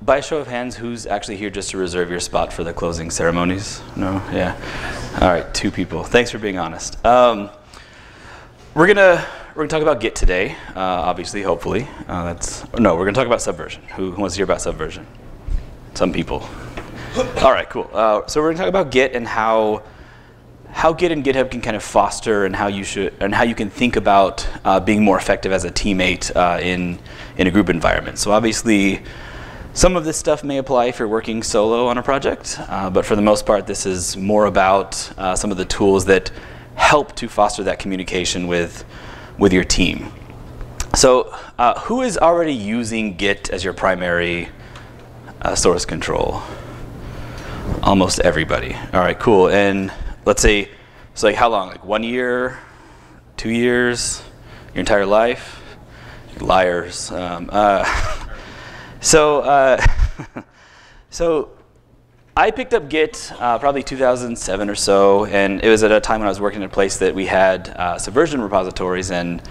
by a show of hands, who's actually here just to reserve your spot for the closing ceremonies? No? Yeah. All right, 2 people. Thanks for being honest. We're gonna talk about Git today, obviously, hopefully. No, we're gonna talk about Subversion. Who wants to hear about Subversion? Some people. All right, cool. So we're gonna talk about Git and how Git and GitHub can kind of foster and how you can think about being more effective as a teammate in a group environment. So obviously, some of this stuff may apply if you're working solo on a project, but for the most part, this is more about some of the tools that help to foster that communication with your team. So who is already using Git as your primary source control? Almost everybody. All right, cool. And let's say, so like how long? Like 1 year, 2 years, your entire life? Liars. So I picked up Git probably 2007 or so, and it was at a time when I was working in a place that we had Subversion repositories, and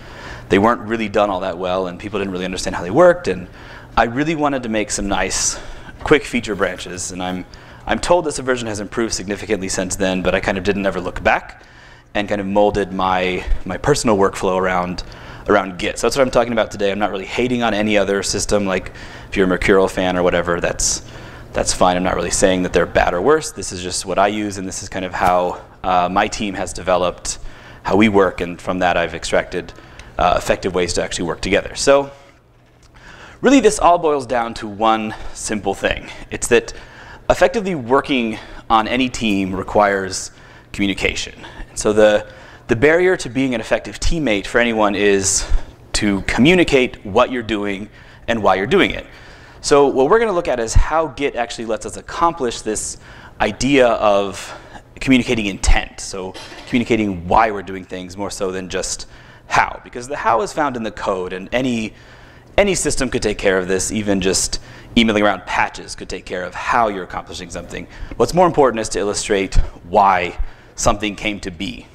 they weren't really done all that well, and people didn't really understand how they worked, and I really wanted to make some nice, quick feature branches, and I'm told that Subversion has improved significantly since then, but I kind of didn't ever look back, and kind of molded my personal workflow around Git. So that's what I'm talking about today. I'm not really hating on any other system, like if you're a Mercurial fan or whatever, that's fine. I'm not really saying that they're bad or worse. This is just what I use, and this is kind of how my team has developed how we work, and from that I've extracted effective ways to actually work together. So really this all boils down to one simple thing. It's that effectively working on any team requires communication. And so the barrier to being an effective teammate for anyone is to communicate what you're doing and why you're doing it. So what we're going to look at is how Git actually lets us accomplish this idea of communicating intent. So communicating why we're doing things more so than just how. Because the how is found in the code, and any system could take care of this. Even just emailing around patches could take care of how you're accomplishing something. What's more important is to illustrate why something came to be.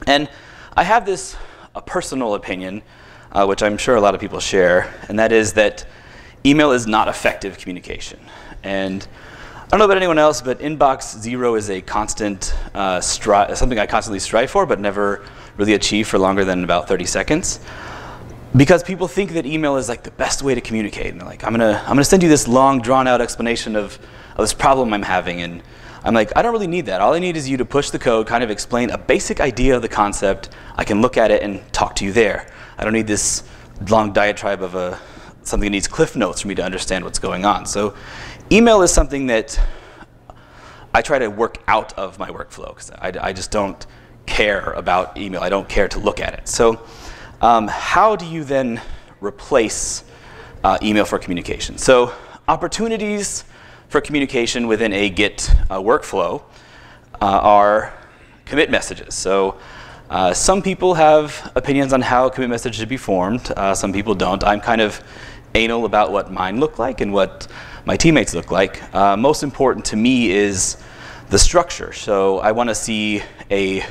And I have a personal opinion, which I'm sure a lot of people share, and that is that email is not effective communication. And I don't know about anyone else, but inbox 0 is a constant, something I constantly strive for, but never really achieve for longer than about 30 seconds. Because people think that email is like the best way to communicate. And they're like, I'm gonna send you this long, drawn-out explanation of this problem I'm having. And I'm like, I don't really need that. All I need is you to push the code, kind of explain a basic idea of the concept. I can look at it and talk to you there. I don't need this long diatribe of something that needs cliff notes for me to understand what's going on. So email is something that I try to work out of my workflow, because I just don't care about email. I don't care to look at it. So how do you then replace email for communication? So opportunities for communication within a Git workflow are commit messages. So some people have opinions on how a commit message should be formed. Some people don't. I'm kind of anal about what mine look like and what my teammates look like. Most important to me is the structure. So I want to see a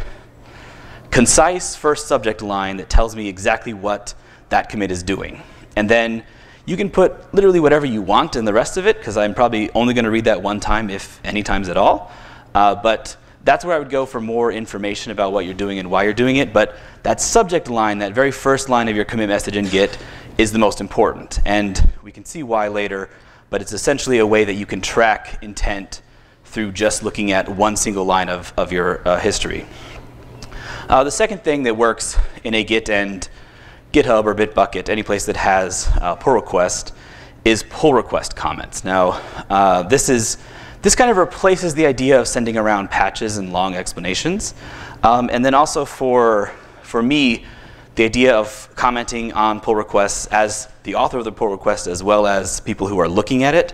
concise first subject line that tells me exactly what that commit is doing. And then you can put literally whatever you want in the rest of it, because I'm probably only going to read that one time, if any times at all. But that's where I would go for more information about what you're doing and why you're doing it. But that subject line, that very first line of your commit message in Git, is the most important. And we can see why later, but it's essentially a way that you can track intent through just looking at one single line of your history. The second thing that works in a Git and GitHub or Bitbucket, any place that has pull request, is pull request comments. Now, this kind of replaces the idea of sending around patches and long explanations. And then also for me, the idea of commenting on pull requests as the author of the pull request, as well as people who are looking at it,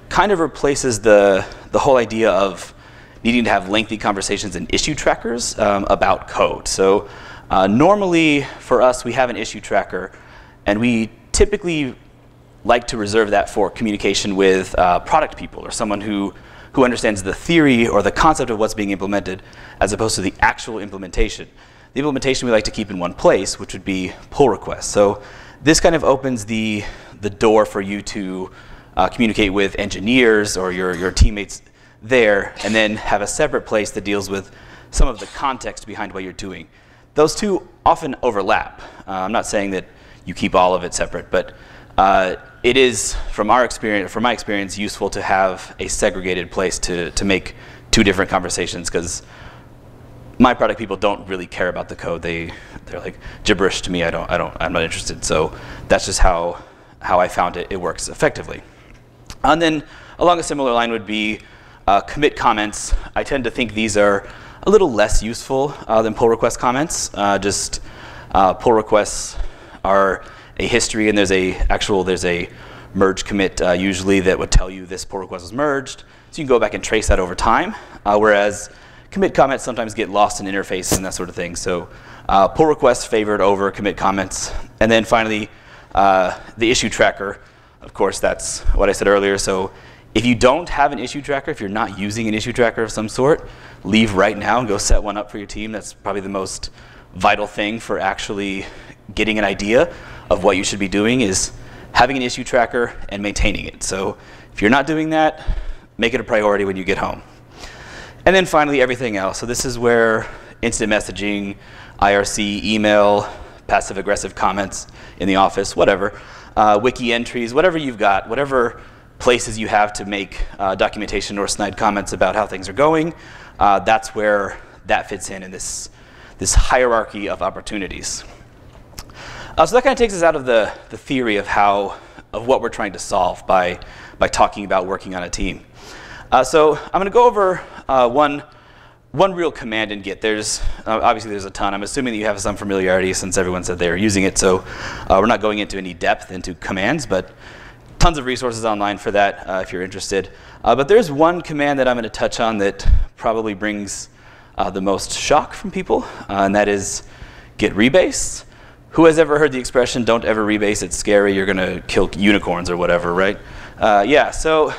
kind of replaces the whole idea of needing to have lengthy conversations and issue trackers about code. So normally for us, we have an issue tracker, and we typically like to reserve that for communication with product people or someone who understands the theory or the concept of what's being implemented, as opposed to the actual implementation. The implementation we like to keep in one place, which would be pull requests. So this kind of opens the door for you to communicate with engineers or your teammates there, and then have a separate place that deals with some of the context behind what you're doing. Those two often overlap. I'm not saying that you keep all of it separate, but it is, from my experience, useful to have a segregated place to make two different conversations, because my product people don't really care about the code. They're like gibberish to me. I'm not interested. So that's just how I found it works effectively. And then along a similar line would be commit comments. I tend to think these are a little less useful than pull request comments. Pull requests are a history, and there's a merge commit usually that would tell you this pull request was merged. So you can go back and trace that over time, whereas commit comments sometimes get lost in interface and that sort of thing. So pull requests favored over commit comments. And then finally, the issue tracker. Of course, that's what I said earlier. So if you don't have an issue tracker, if you're not using an issue tracker of some sort, leave right now and go set one up for your team. That's probably the most vital thing for actually getting an idea of what you should be doing, is having an issue tracker and maintaining it. So if you're not doing that, make it a priority when you get home. And then finally, everything else. So this is where instant messaging, IRC, email, passive-aggressive comments in the office, whatever, wiki entries, whatever you've got, whatever places you have to make documentation or snide comments about how things are going, that's where that fits in this hierarchy of opportunities. So that kind of takes us out of the theory of what we're trying to solve by talking about working on a team. So I'm going to go over one real command in Git. Obviously there's a ton. I'm assuming that you have some familiarity since everyone said they were using it. So we're not going into any depth into commands, but tons of resources online for that if you're interested. But there's one command that I'm going to touch on that probably brings the most shock from people, and that is git rebase. Who has ever heard the expression, don't ever rebase, it's scary, you're going to kill unicorns or whatever, right? Yeah, so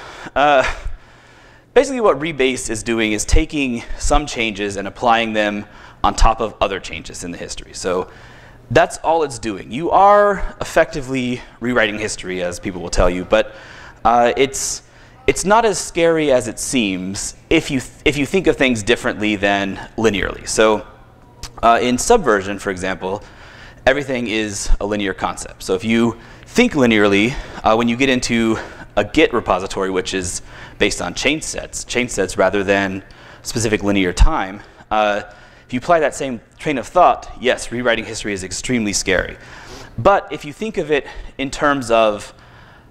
basically what rebase is doing is taking some changes and applying them on top of other changes in the history. So that's all it's doing. You are effectively rewriting history, as people will tell you, but it's not as scary as it seems if you think of things differently than linearly. So in Subversion, for example, everything is a linear concept. So if you think linearly, when you get into a Git repository, which is based on change sets rather than specific linear time, if you apply that same train of thought, yes, rewriting history is extremely scary. But if you think of it in terms of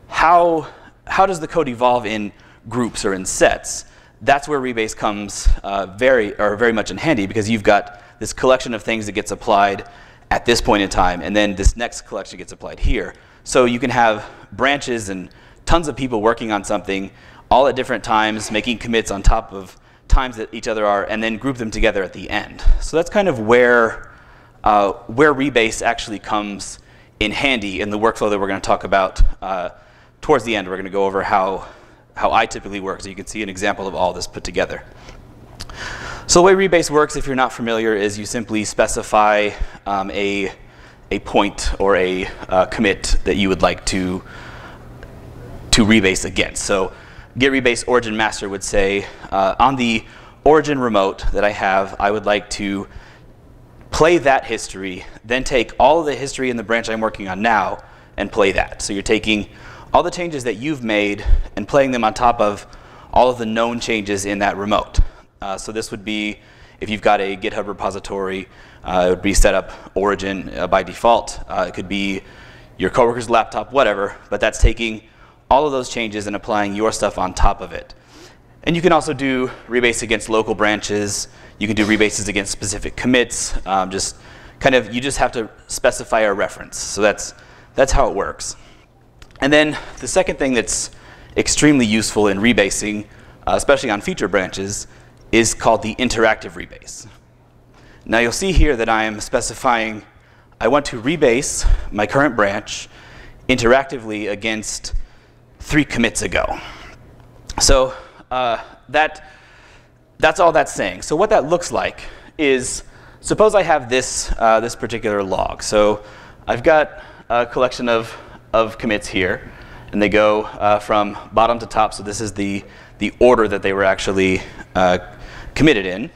how does the code evolve in groups or in sets, that's where rebase comes very much in handy, because you've got this collection of things that gets applied at this point in time, and then this next collection gets applied here. So you can have branches and tons of people working on something all at different times, making commits on top of times that each other are, and then group them together at the end. So that's kind of where rebase actually comes in handy in the workflow that we're going to talk about towards the end. We're going to go over how I typically work, so you can see an example of all this put together. So the way rebase works, if you're not familiar, is you simply specify a point or a commit that you would like to rebase against. So git rebase origin master would say, on the origin remote that I have, I would like to play that history, then take all of the history in the branch I'm working on now and play that. So you're taking all the changes that you've made and playing them on top of all of the known changes in that remote. So this would be, if you've got a GitHub repository, it would be set up origin by default. It could be your coworker's laptop, whatever, but that's taking all of those changes and applying your stuff on top of it. And you can also do rebase against local branches. You can do rebases against specific commits. You just have to specify a reference. So that's how it works. And then the second thing that's extremely useful in rebasing, especially on feature branches, is called the interactive rebase. Now you'll see here that I am specifying I want to rebase my current branch interactively against 3 commits ago. So that's all that's saying. So what that looks like is, suppose I have this particular log. So I've got a collection of commits here, and they go from bottom to top. So this is the order that they were actually committed in.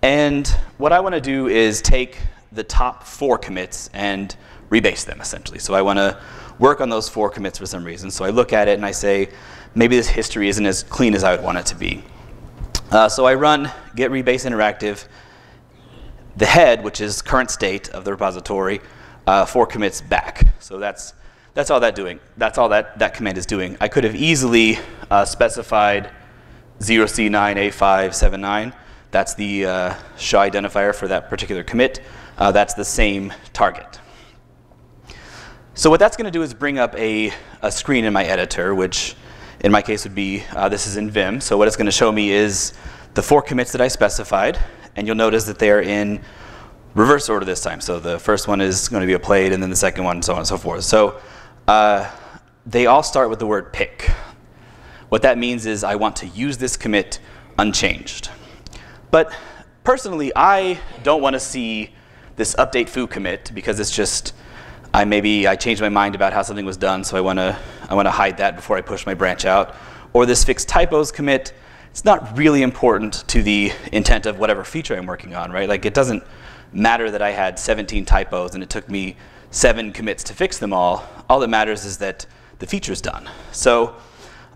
And what I want to do is take the top 4 commits and rebase them, essentially. So I want to work on those 4 commits for some reason. So I look at it and I say, maybe this history isn't as clean as I would want it to be. So I run git rebase interactive. The head, which is current state of the repository, 4 commits back. So that's all that command is doing. I could have easily specified 0C9A579. That's the SHA identifier for that particular commit. That's the same target. So what that's going to do is bring up a screen in my editor, which in my case would be, this is in Vim. So what it's going to show me is the 4 commits that I specified. And you'll notice that they're in reverse order this time. So the first one is going to be applied, and then the second one, so on and so forth. So they all start with the word pick. What that means is I want to use this commit unchanged. But personally, I don't want to see this update foo commit because it's just, I changed my mind about how something was done, so I want to hide that before I push my branch out. Or this fix typos commit, it's not really important to the intent of whatever feature I'm working on, right? Like, it doesn't matter that I had 17 typos and it took me 7 commits to fix them all. All that matters is that the feature's done. So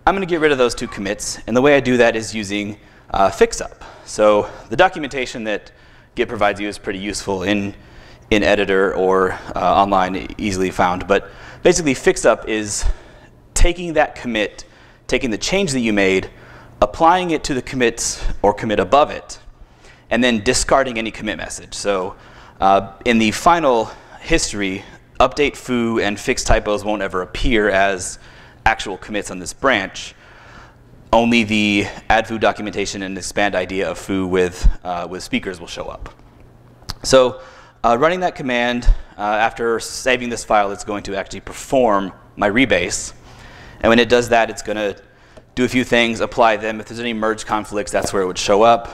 I'm going to get rid of those 2 commits, and the way I do that is using fixup. So the documentation that Git provides you is pretty useful in editor or online, easily found. But basically, fixup is taking that commit, taking the change that you made, applying it to the commits or commit above it, and then discarding any commit message. So in the final history, update foo and fix typos won't ever appear as actual commits on this branch. Only the add foo documentation and expand idea of foo with speakers will show up. So running that command, after saving this file, it's going to actually perform my rebase. And when it does that, it's going to do a few things, apply them. If there's any merge conflicts, that's where it would show up.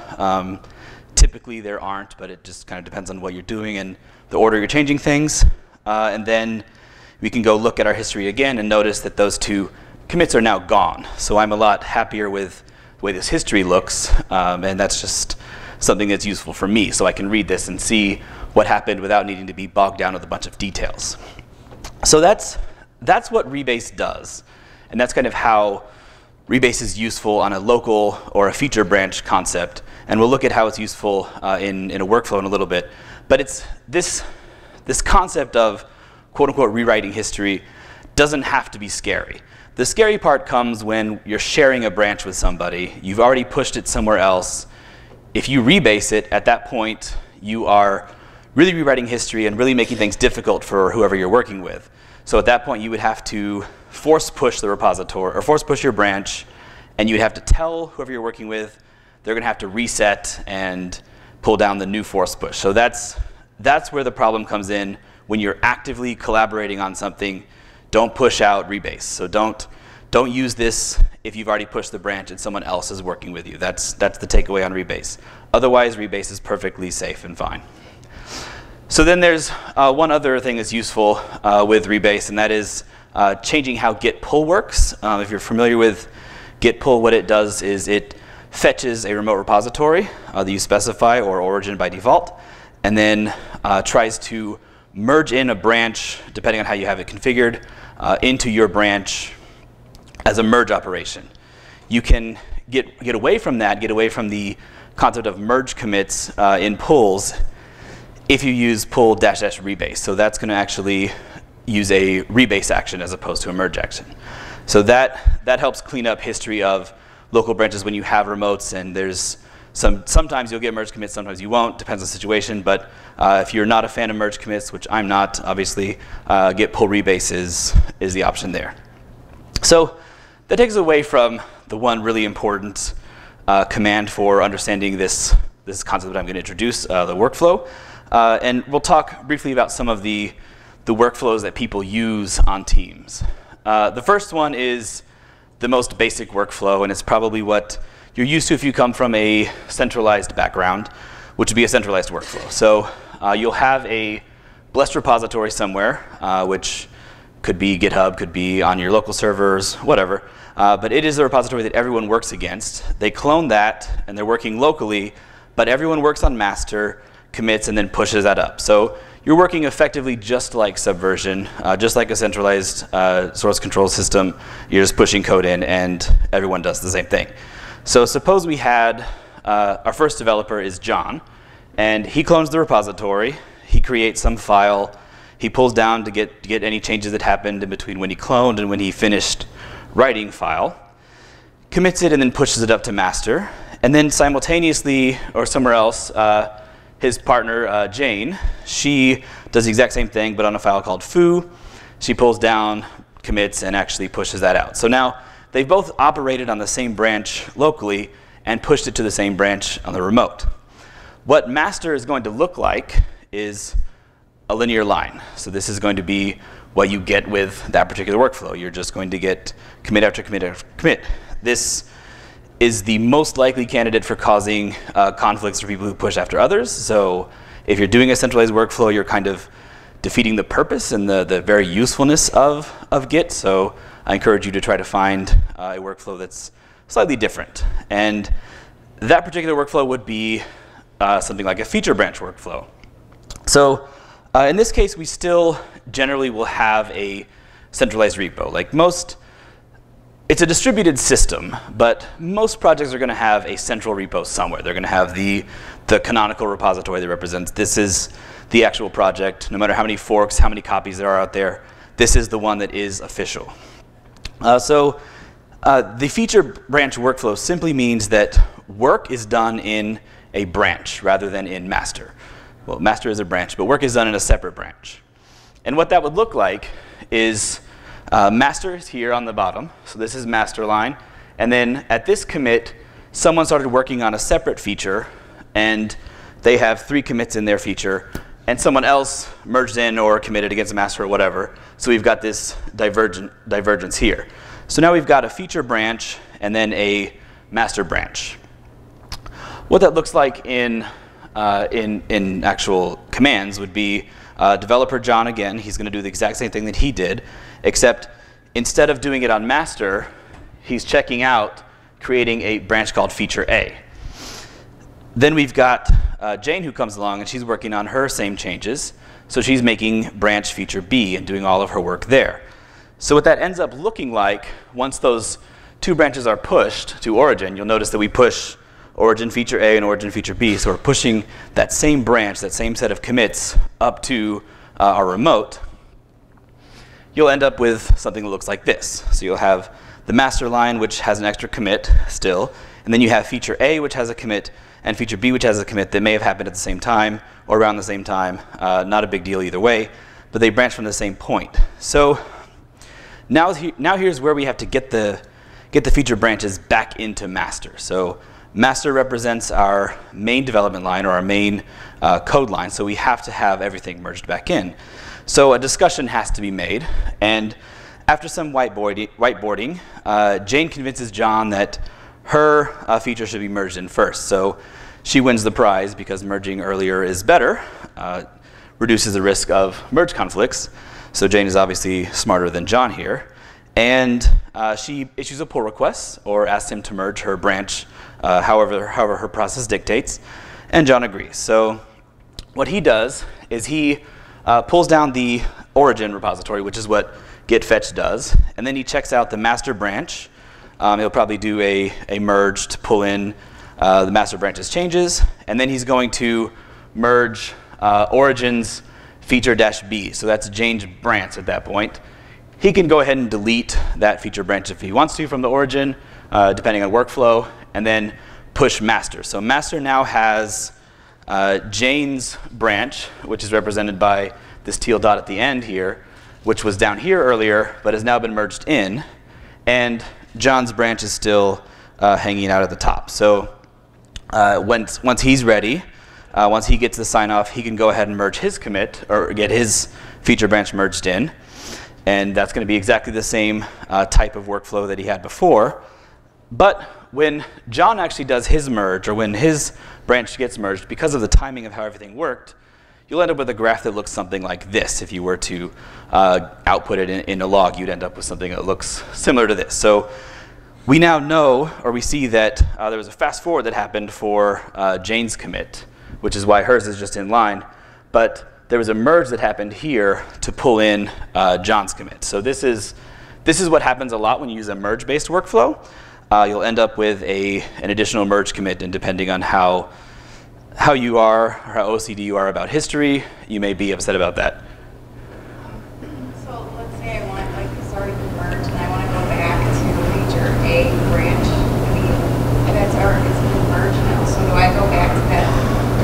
Typically, there aren't, but it just kind of depends on what you're doing and the order you're changing things. And then we can go look at our history again and notice that those 2 commits are now gone. So I'm a lot happier with the way this history looks, and that's just something that's useful for me. So I can read this and see what happened without needing to be bogged down with a bunch of details. So that's what rebase does. And that's kind of how rebase is useful on a local or a feature branch concept. And we'll look at how it's useful in a workflow in a little bit. But it's this concept of quote-unquote rewriting history doesn't have to be scary. The scary part comes when you're sharing a branch with somebody. You've already pushed it somewhere else. If you rebase it, at that point, you are really rewriting history and really making things difficult for whoever you're working with. So at that point, you would have to force push the repository, or force push your branch, and you'd have to tell whoever you're working with they're going to have to reset and pull down the new force push. So that's where the problem comes in. When you're actively collaborating on something, don't push out rebase. So don't use this if you've already pushed the branch and someone else is working with you. That's the takeaway on rebase. Otherwise, rebase is perfectly safe and fine. So then there's one other thing that's useful with rebase, and that is changing how git pull works. If you're familiar with git pull, what it does is it fetches a remote repository that you specify, or origin by default, and then tries to merge in a branch, depending on how you have it configured, into your branch as a merge operation. You can get away from that, get away from the concept of merge commits in pulls if you use pull -- rebase. So that's going to actually use a rebase action as opposed to a merge action. So that helps clean up history of local branches when you have remotes, and there's sometimes you'll get merge commits, sometimes you won't, depends on the situation. But if you're not a fan of merge commits, which I'm not, obviously, git pull rebase is the option there. So that takes away from the one really important command for understanding this concept that I'm going to introduce, the workflow. And we'll talk briefly about some of the workflows that people use on teams. The first one is the most basic workflow, and it's probably what you're used to if you come from a centralized background, which would be a centralized workflow. So you'll have a blessed repository somewhere, which could be GitHub, could be on your local servers, whatever. But it is a repository that everyone works against. They clone that, and they're working locally, but everyone works on master, commits, and then pushes that up. So you're working effectively just like Subversion, just like a centralized source control system. You're just pushing code in, and everyone does the same thing. So suppose we had, our first developer is John, and he clones the repository. He creates some file. He pulls down to get any changes that happened in between when he cloned and when he finished writing file, commits it, and then pushes it up to master. And then simultaneously, or somewhere else, his partner, Jane, she does the exact same thing, but on a file called foo. She pulls down, commits, and actually pushes that out. So now they've both operated on the same branch locally and pushed it to the same branch on the remote. What master is going to look like is a linear line. So this is going to be what you get with that particular workflow. You're just going to get commit after commit after commit. This is the most likely candidate for causing conflicts for people who push after others. So if you're doing a centralized workflow, you're kind of defeating the purpose and the very usefulness of Git. So I encourage you to try to find a workflow that's slightly different. And that particular workflow would be something like a feature branch workflow. So in this case, we still generally will have a centralized repo. Like most, it's a distributed system, but most projects are going to have a central repo somewhere. They're going to have the canonical repository that represents this is the actual project. No matter how many forks, how many copies there are out there, this is the one that is official. The feature branch workflow simply means that work is done in a branch rather than in master. Well, master is a branch, but work is done in a separate branch. And what that would look like is master is here on the bottom. So this is master line. And then at this commit, someone started working on a separate feature, and they have 3 commits in their feature, and someone else merged in or committed against master or whatever. So we've got this divergence here. So now we've got a feature branch and then a master branch. What that looks like in actual commands would be developer John again. He's going to do the exact same thing that he did, except instead of doing it on master, he's checking out creating a branch called feature A. Then we've got Jane who comes along, and she's working on her same changes. So she's making branch feature B and doing all of her work there. So what that ends up looking like, once those 2 branches are pushed to origin, you'll notice that we push origin feature A and origin feature B. So we're pushing that same branch, that same set of commits up to our remote. You'll end up with something that looks like this. So you'll have the master line, which has an extra commit still, and then you have feature A, which has a commit, and feature B, which has a commit that may have happened at the same time or around the same time. Not a big deal either way, but they branch from the same point. So now here's where we have to get the feature branches back into master. So master represents our main development line or our main code line, so we have to have everything merged back in. So a discussion has to be made, and after some whiteboarding, Jane convinces John that her feature should be merged in first. So she wins the prize because merging earlier is better, reduces the risk of merge conflicts. So Jane is obviously smarter than John here. And she issues a pull request or asks him to merge her branch however her process dictates. And John agrees. So what he does is he pulls down the origin repository, which is what git fetch does. And then he checks out the master branch. He'll probably do a merge to pull in the master branch's changes. And then he's going to merge origin's feature-B. So that's Jane's branch at that point. He can go ahead and delete that feature branch if he wants to from the origin, depending on workflow, and then push master. So master now has Jane's branch, which is represented by this teal dot at the end here, which was down here earlier, but has now been merged in. And John's branch is still hanging out at the top. So once he's ready, once he gets the sign off, he can go ahead and merge his commit or get his feature branch merged in. And that's going to be exactly the same type of workflow that he had before. But when John actually does his merge, or when his branch gets merged, because of the timing of how everything worked, you'll end up with a graph that looks something like this. If you were to output it in a log, you'd end up with something that looks similar to this. So we now know, or we see that there was a fast forward that happened for Jane's commit, which is why hers is just in line. But there was a merge that happened here to pull in John's commit. So this is what happens a lot when you use a merge-based workflow. You'll end up with an additional merge commit, and depending on how you are, or how OCD you are about history, you may be upset about that. So let's say I want, like, it's already been merged, and I want to go back to feature A branch. I mean, it's been merged now, so do I go back to that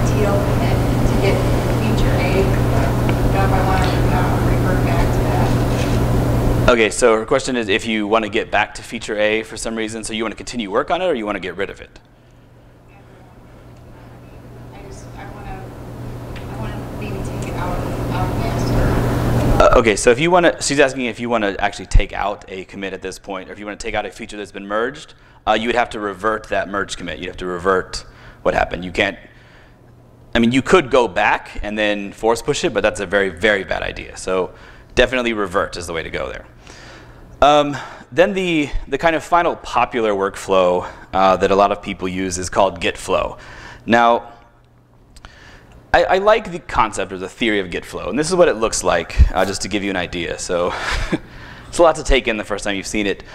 teal commit to get feature A? If I want to revert back to that. Okay, so her question is if you want to get back to feature A for some reason, so you want to continue work on it, or you want to get rid of it? Okay, so if you want to, she's asking if you want to actually take out a commit at this point, or if you want to take out a feature that's been merged, you would have to revert that merge commit. You'd have to revert what happened. You can't, I mean, you could go back and then force push it, but that's a very, very bad idea. So definitely revert is the way to go there. Then the kind of final popular workflow that a lot of people use is called Git flow. Now, I like the concept or the theory of Git flow, and this is what it looks like, just to give you an idea. So it's a lot to take in the first time you've seen it.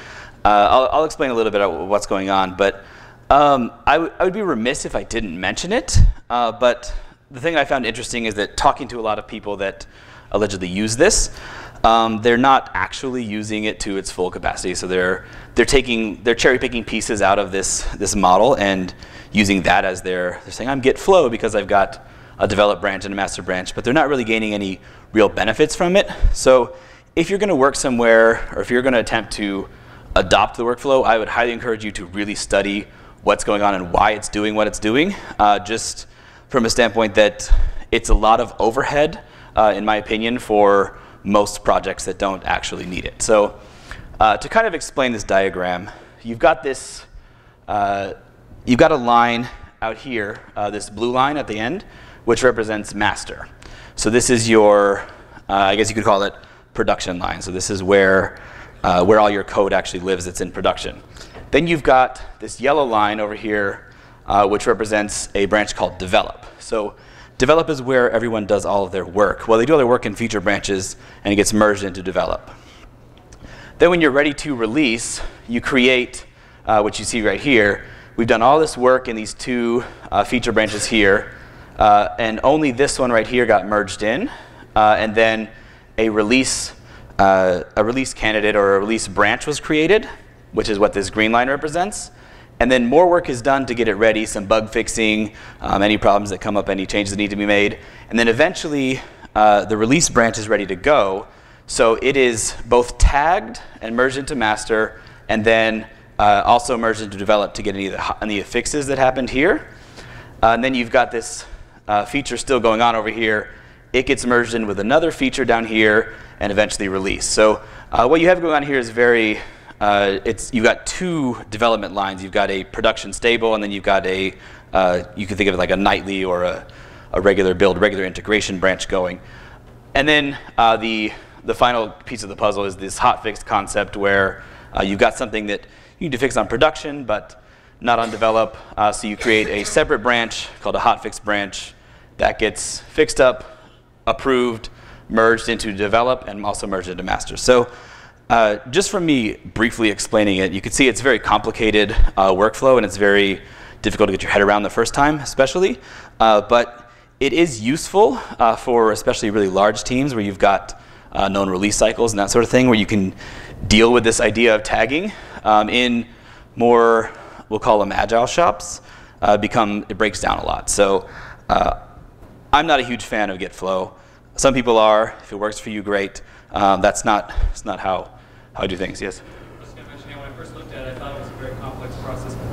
I'll explain a little bit about what's going on, but I would be remiss if I didn't mention it. But the thing I found interesting is that talking to a lot of people that allegedly use this, they're not actually using it to its full capacity. So they're cherry picking pieces out of this model and using that as they're saying, I'm Git flow because I've got a develop branch and a master branch, but they're not really gaining any real benefits from it. So if you're going to work somewhere, or if you're going to attempt to adopt the workflow, I would highly encourage you to really study what's going on and why it's doing what it's doing, just from a standpoint that it's a lot of overhead, in my opinion, for most projects that don't actually need it. So to kind of explain this diagram, you've got a line out here, this blue line at the end, which represents master. So this is your, I guess you could call it production line. So this is where all your code actually lives that's in production. Then you've got this yellow line over here, which represents a branch called develop. So develop is where everyone does all of their work. Well, they do all their work in feature branches, and it gets merged into develop. Then when you're ready to release, you create what you see right here. We've done all this work in these two feature branches here, and only this one right here got merged in, and then a release candidate or a release branch was created, which is what this green line represents. And then more work is done to get it ready, some bug fixing, any problems that come up, any changes that need to be made. And then eventually, the release branch is ready to go. So it is both tagged and merged into master, and then also merged into develop to get any of the fixes that happened here. And then you've got this feature still going on over here. It gets merged in with another feature down here, and eventually released. So what you have going on here is very, you've got two development lines. You've got a production stable, and then you've got you can think of it like a nightly or a regular build, regular integration branch going. And then the final piece of the puzzle is this hotfix concept where you've got something that you need to fix on production, but not on develop. So you create a separate branch called a hotfix branch that gets fixed up, approved, merged into develop, and also merged into master. So just from me briefly explaining it, you can see it's a very complicated workflow, and it's very difficult to get your head around the first time, especially. But it is useful for especially really large teams where you've got known release cycles and that sort of thing, where you can deal with this idea of tagging. In more, we'll call them agile shops, it breaks down a lot. So I'm not a huge fan of Git flow. Some people are. If it works for you, great. It's not how I do things. Yes? I was going to mention, when I first looked at it, I thought it was a very complex process. But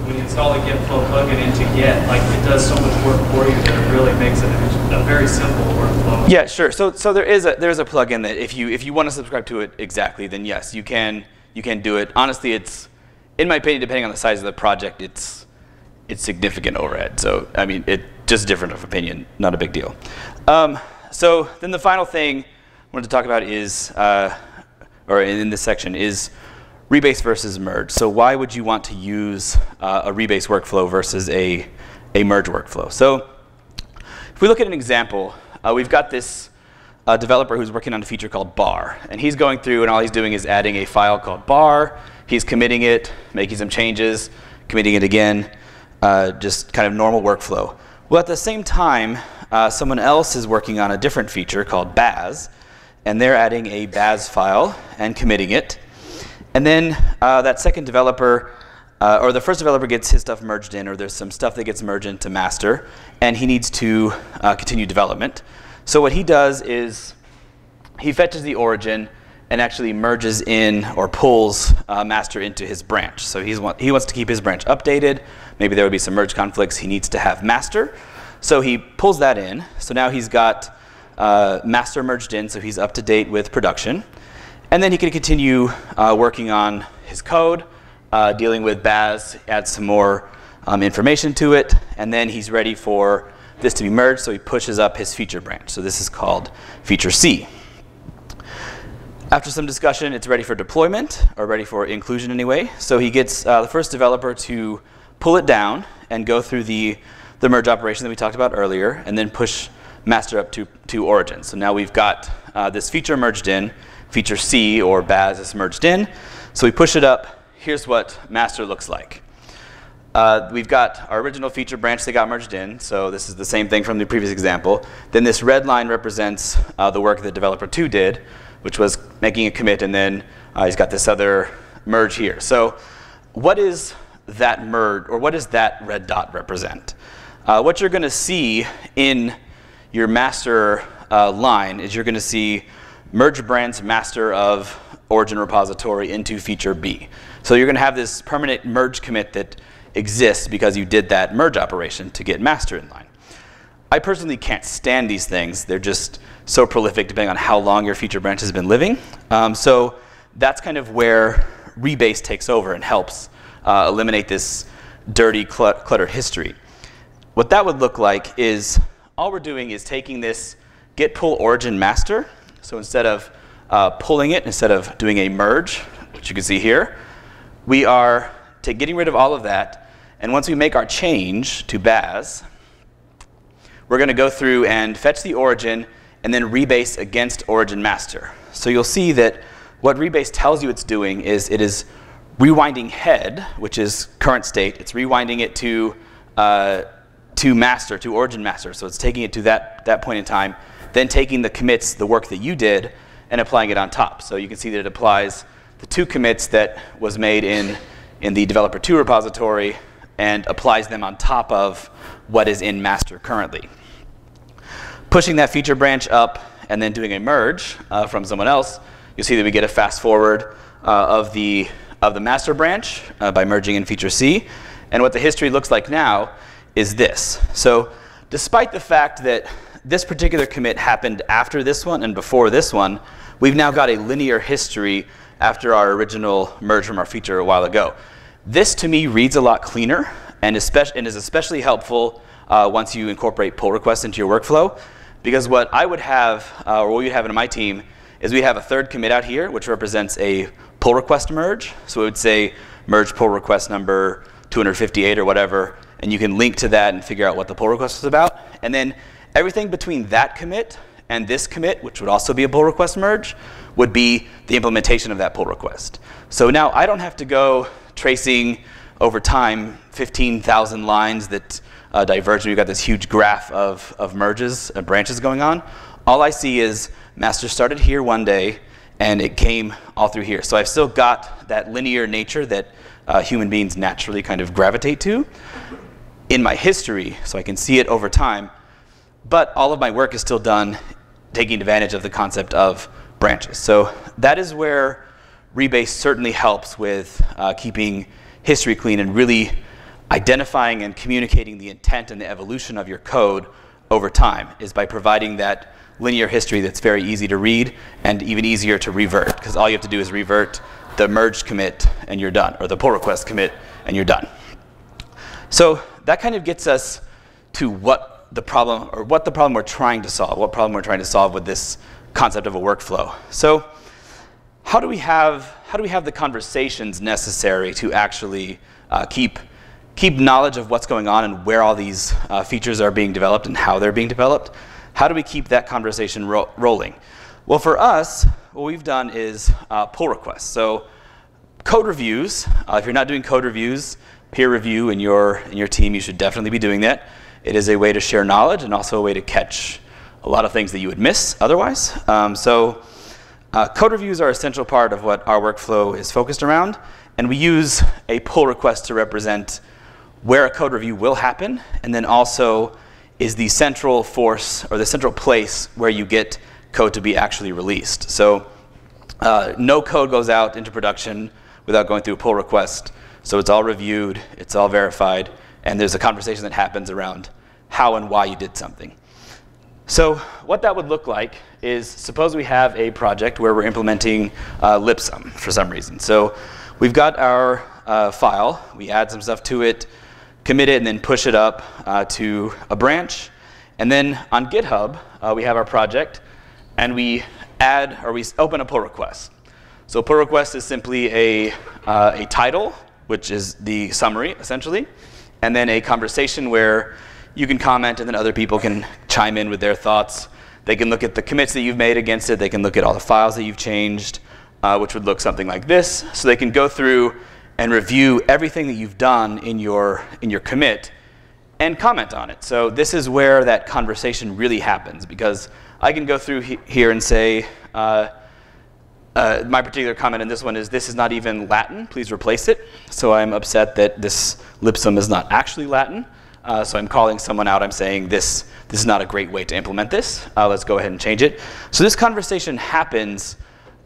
when you install a Git flow plugin into Git, it does so much work for you that it really makes it a very simple workflow. Yeah, sure. So there is a plugin that if you want to subscribe to it exactly, then yes, you can do it. Honestly, it's, in my opinion, depending on the size of the project, it's it's significant overhead. So I mean, it just different of opinion, not a big deal. So then the final thing I wanted to talk about is, or in this section, is rebase versus merge. So why would you want to use a rebase workflow versus a merge workflow? So if we look at an example, we've got this developer who's working on a feature called bar. And he's going through and all he's doing is adding a file called bar. He's committing it, making some changes, committing it again, just kind of normal workflow. Well, at the same time, someone else is working on a different feature called baz. And they're adding a baz file and committing it. And then that second developer, or the first developer gets his stuff merged in, or there's some stuff that gets merged into master, and he needs to continue development. So what he does is he fetches the origin and actually merges in or pulls master into his branch. So he wants to keep his branch updated. Maybe there would be some merge conflicts. He needs to have master. So he pulls that in. So now he's got master merged in, so he's up to date with production. And then he can continue working on his code, dealing with baz, add some more information to it, and then he's ready for this to be merged, so he pushes up his feature branch. So this is called feature C. After some discussion, it's ready for deployment, or ready for inclusion anyway. So he gets the first developer to pull it down and go through the merge operation that we talked about earlier, and then push master up to origin. So now we've got this feature merged in, feature C or baz is merged in. So we push it up. Here's what master looks like. We've got our original feature branch that got merged in. So this is the same thing from the previous example. Then this red line represents the work that developer 2 did, which was making a commit, and then he's got this other merge here. So what is that merge, or what does that red dot represent? What you're going to see in your master line is you're going to see merge branch master of origin repository into feature B. So you're going to have this permanent merge commit that exists because you did that merge operation to get master in line. I personally can't stand these things. They're just so prolific depending on how long your feature branch has been living. So that's kind of where rebase takes over and helps eliminate this dirty, cluttered history. What that would look like is all we're doing is taking this get pull origin master. So instead of pulling it, instead of doing a merge, which you can see here, we are getting rid of all of that. And once we make our change to baz, we're going to go through and fetch the origin and then rebase against origin master. So you'll see that what rebase tells you it's doing is it is rewinding head, which is current state. It's rewinding it to master, to origin master. So it's taking it to that point in time, then taking the commits, the work that you did, and applying it on top. So you can see that it applies the 2 commits that was made in the developer 2 repository and applies them on top of what is in master currently. Pushing that feature branch up and then doing a merge from someone else, you'll see that we get a fast forward of the master branch by merging in feature C. And what the history looks like now is this. So despite the fact that this particular commit happened after this one and before this one, we've now got a linear history after our original merge from our feature a while ago. This to me reads a lot cleaner and is especially helpful once you incorporate pull requests into your workflow, because what I would have, or what we have in my team, is we have a third commit out here which represents a pull request merge. So it would say merge pull request number 258 or whatever, and you can link to that and figure out what the pull request is about. And then everything between that commit and this commit, which would also be a pull request merge, would be the implementation of that pull request. So now I don't have to go tracing over time 15,000 lines that diverge. We've got this huge graph of merges and branches going on. All I see is master started here one day and it came all through here. So I've still got that linear nature that human beings naturally kind of gravitate to in my history, so I can see it over time. But all of my work is still done taking advantage of the concept of branches. So that is where rebase certainly helps with keeping history clean and really identifying and communicating the intent and the evolution of your code over time, is by providing that linear history that's very easy to read and even easier to revert, because all you have to do is revert the merged commit and you're done, or the pull request commit and you're done. So that kind of gets us to what the problem we're trying to solve, what problem we're trying to solve with this concept of a workflow. So how do we have the conversations necessary to actually keep knowledge of what's going on and where all these features are being developed and how they're being developed? How do we keep that conversation rolling? Well, for us, what we've done is pull requests. So code reviews, if you're not doing code reviews, peer review in your team, you should definitely be doing that. It is a way to share knowledge and also a way to catch a lot of things that you would miss otherwise. Code reviews are an essential part of what our workflow is focused around, and we use a pull request to represent where a code review will happen, and then also is the central force or the central place where you get code to be actually released. So no code goes out into production without going through a pull request. So it's all reviewed, it's all verified, and there's a conversation that happens around how and why you did something. So what that would look like is, suppose we have a project where we're implementing lipsum for some reason. So we've got our file, we add some stuff to it, commit it, and then push it up to a branch. And then on GitHub, we have our project, and we open a pull request. So pull request is simply a title, which is the summary, essentially, and then a conversation where you can comment, and then other people can chime in with their thoughts. They can look at the commits that you've made against it. They can look at all the files that you've changed, which would look something like this. So they can go through and review everything that you've done in your commit and comment on it. So this is where that conversation really happens, because I can go through here and say, my particular comment in this one is, this is not even Latin, please replace it. So I'm upset that this lipsum is not actually Latin. So I'm calling someone out, I'm saying this is not a great way to implement this. Let's go ahead and change it. So this conversation happens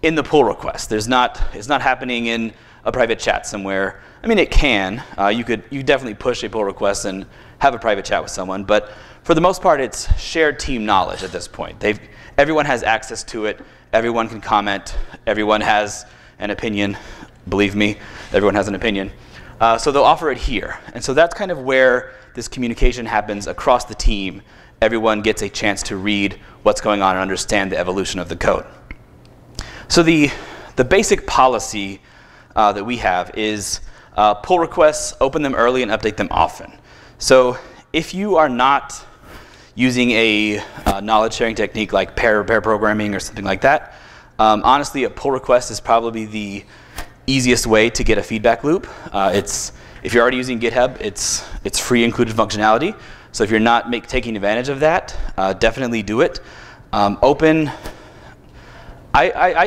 in the pull request. It's not happening in a private chat somewhere. I mean, it can. You definitely push a pull request and have a private chat with someone, but for the most part, it's shared team knowledge at this point. Everyone has access to it. Everyone can comment. Everyone has an opinion. Believe me, everyone has an opinion. So they'll offer it here. And so that's kind of where this communication happens across the team. Everyone gets a chance to read what's going on and understand the evolution of the code. So the basic policy that we have is pull requests, open them early, and update them often. So if you are not using a knowledge sharing technique like pair programming or something like that, honestly, a pull request is probably the easiest way to get a feedback loop. If you're already using GitHub, it's free included functionality. So if you're not taking advantage of that, definitely do it. I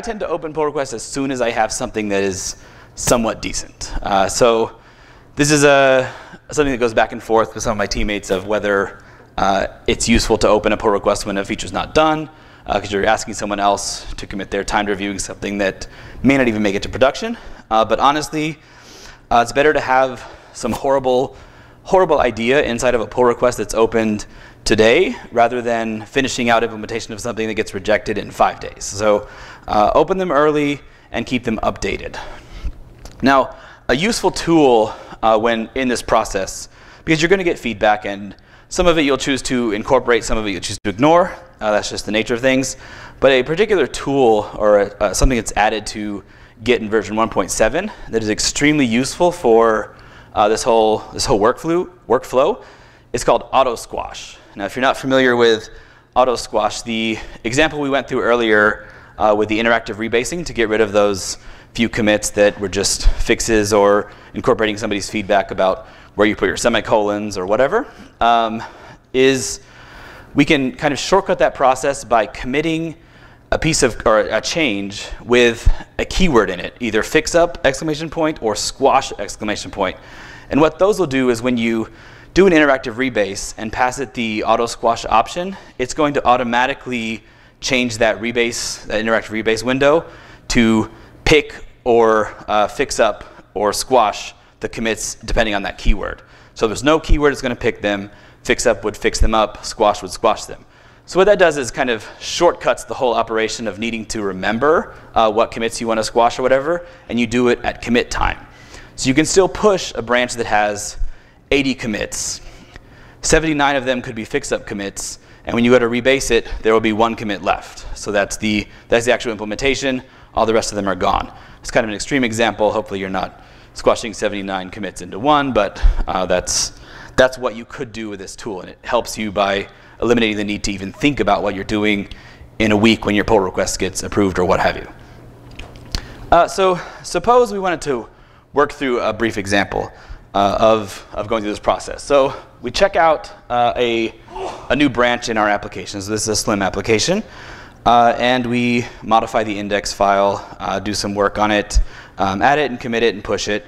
tend to open pull requests as soon as I have something that is somewhat decent. So this is something that goes back and forth with some of my teammates of whether it's useful to open a pull request when a feature's not done, because you're asking someone else to commit their time to reviewing something that may not even make it to production. But honestly, it's better to have some horrible idea inside of a pull request that's opened today rather than finishing out implementation of something that gets rejected in 5 days. So open them early and keep them updated. Now, a useful tool when in this process, because you're going to get feedback, and some of it you'll choose to incorporate, some of it you'll choose to ignore. That's just the nature of things. But a particular tool or something that's added to Git in version 1.7 that is extremely useful for this whole workflow is called auto squash. Now, if you're not familiar with auto squash, the example we went through earlier with the interactive rebasing to get rid of those few commits that were just fixes or incorporating somebody's feedback about where you put your semicolons or whatever, is we can kind of shortcut that process by committing a piece of, or a change with a keyword in it, either fix up, exclamation point, or squash, exclamation point. And what those will do is when you do an interactive rebase and pass it the auto squash option, it's going to automatically change that rebase, that interactive rebase window to pick or fix up or squash the commits depending on that keyword. So there's no keyword that's going to pick them. Fix up would fix them up. Squash would squash them. So what that does is kind of shortcuts the whole operation of needing to remember what commits you want to squash or whatever, and you do it at commit time. So you can still push a branch that has 80 commits, 79 of them could be fix-up commits, and when you go to rebase it, there will be 1 commit left. So that's the actual implementation. All the rest of them are gone. It's kind of an extreme example. Hopefully you're not squashing 79 commits into 1, but that's what you could do with this tool, and it helps you by eliminating the need to even think about what you're doing in a week when your pull request gets approved or what have you. So suppose we wanted to work through a brief example of going through this process. So we check out a new branch in our application. So this is a Slim application. And we modify the index file, do some work on it, add it and commit it and push it.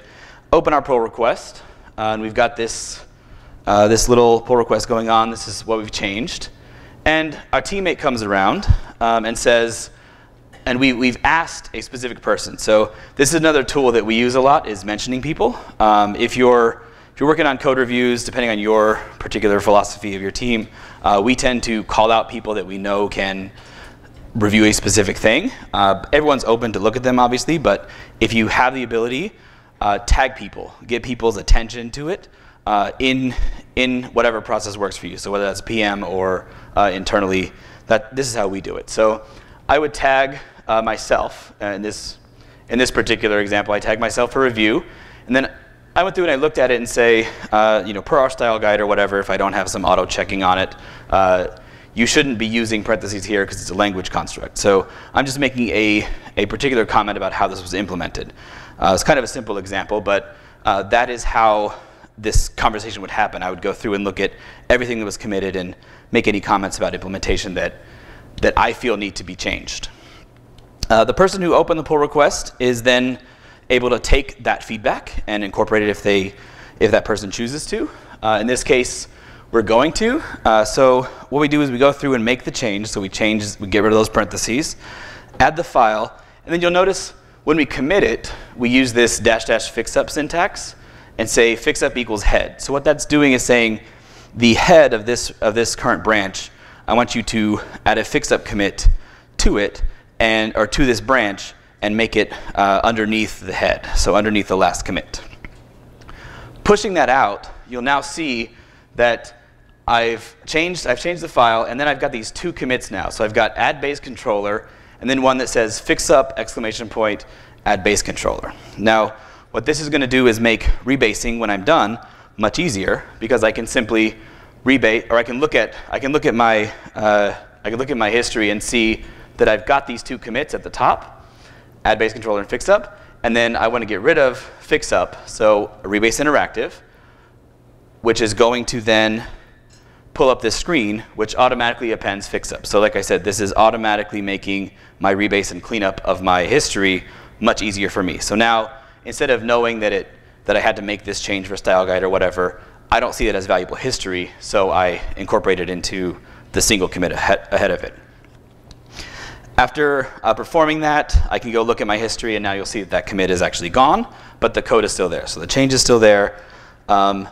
Open our pull request, and we've got this little pull request going on. This is what we've changed. And our teammate comes around and says, and we've asked a specific person. So this is another tool that we use a lot, is mentioning people. If you're working on code reviews, depending on your particular philosophy of your team, we tend to call out people that we know can review a specific thing. Everyone's open to look at them, obviously, but if you have the ability, tag people, get people's attention to it in whatever process works for you. So whether that's PM or internally, this is how we do it. So I would tag myself in this particular example. I tag myself for review, and then I went through and I looked at it and say, per our style guide or whatever, if I don't have some auto checking on it, you shouldn't be using parentheses here because it's a language construct. So I'm just making a particular comment about how this was implemented. It's kind of a simple example, but that is how this conversation would happen. I would go through and look at everything that was committed and make any comments about implementation that I feel need to be changed. The person who opened the pull request is then able to take that feedback and incorporate it if that person chooses to. In this case, we're going to. So what we do is we go through and make the change. So we get rid of those parentheses, add the file, and then you'll notice when we commit it, we use this -- fixup syntax and say fixup equals head. So what that's doing is saying the head of this current branch, I want you to add a fixup commit to it or to this branch and make it underneath the head, so underneath the last commit. Pushing that out, you'll now see that I've changed the file, and then I've got these 2 commits now. So I've got add base controller, and then one that says fixup ! Add base controller. Now, what this is going to do is make rebasing when I'm done much easier, because I can simply rebase, or I can look at my history and see that I've got these 2 commits at the top, add base controller and fixup, and then I want to get rid of fixup, so rebase interactive, which is going to then pull up this screen, which automatically appends fixup. So like I said, this is automatically making my rebase and cleanup of my history much easier for me. So now, instead of knowing that I had to make this change for style guide or whatever, I don't see it as valuable history, so I incorporate it into the single commit ahead of it. After performing that, I can go look at my history, and now you'll see that commit is actually gone, but the code is still there. So the change is still there. The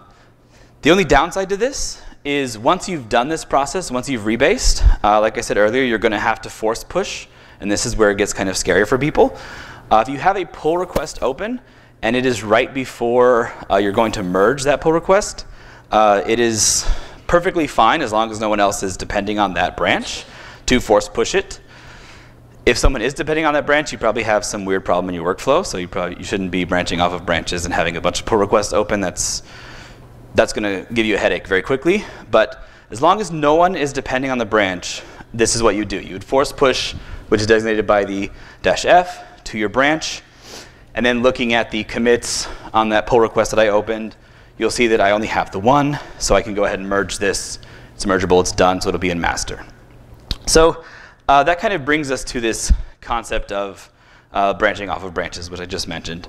only downside to this is once you've done this process, once you've rebased, like I said earlier, you're going to have to force push, and this is where it gets kind of scary for people. If you have a pull request open, and it is right before you're going to merge that pull request, it is perfectly fine, as long as no one else is depending on that branch, to force push it. If someone is depending on that branch, you probably have some weird problem in your workflow, so you shouldn't be branching off of branches and having a bunch of pull requests open. That's going to give you a headache very quickly. But as long as no one is depending on the branch, this is what you do. You would force push, which is designated by the -f, to your branch, and then looking at the commits on that pull request that I opened, you'll see that I only have the 1, so I can go ahead and merge this. It's mergeable, it's done, so it'll be in master. So that kind of brings us to this concept of branching off of branches, which I just mentioned.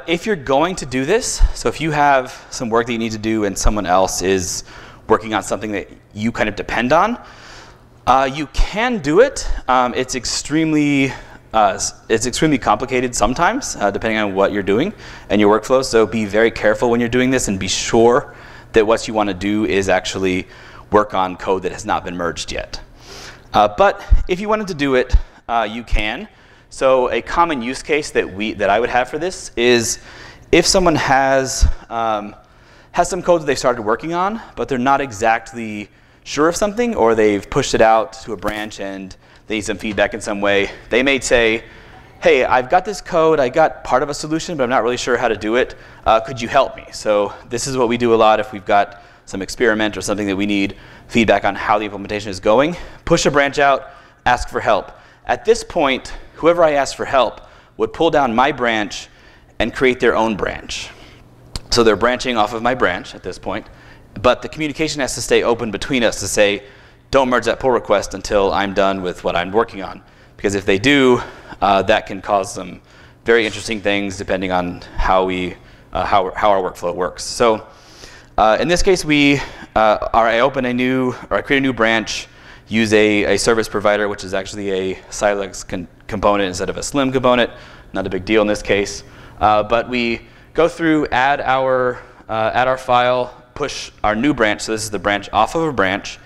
If you're going to do this, so if you have some work that you need to do and someone else is working on something that you kind of depend on, you can do it. It's extremely complicated sometimes, depending on what you're doing and your workflow. So be very careful when you're doing this, and be sure that what you want to do is actually work on code that has not been merged yet. But if you wanted to do it, you can. So a common use case that I would have for this is if someone has has some code that they started working on, but they're not exactly sure of something, or they've pushed it out to a branch and they need some feedback in some way. They may say, hey, I've got this code, I got part of a solution, but I'm not really sure how to do it. Could you help me? So this is what we do a lot if we've got some experiment or something that we need feedback on how the implementation is going. Push a branch out, ask for help. At this point, whoever I ask for help would pull down my branch and create their own branch. So they're branching off of my branch at this point, but the communication has to stay open between us to say, don't merge that pull request until I'm done with what I'm working on. Because if they do, that can cause some very interesting things depending on how our workflow works. So in this case, I create a new branch, use a service provider, which is actually a Silex component instead of a Slim component. Not a big deal in this case. But we go through, add our file, push our new branch, so this is the branch off of a branch,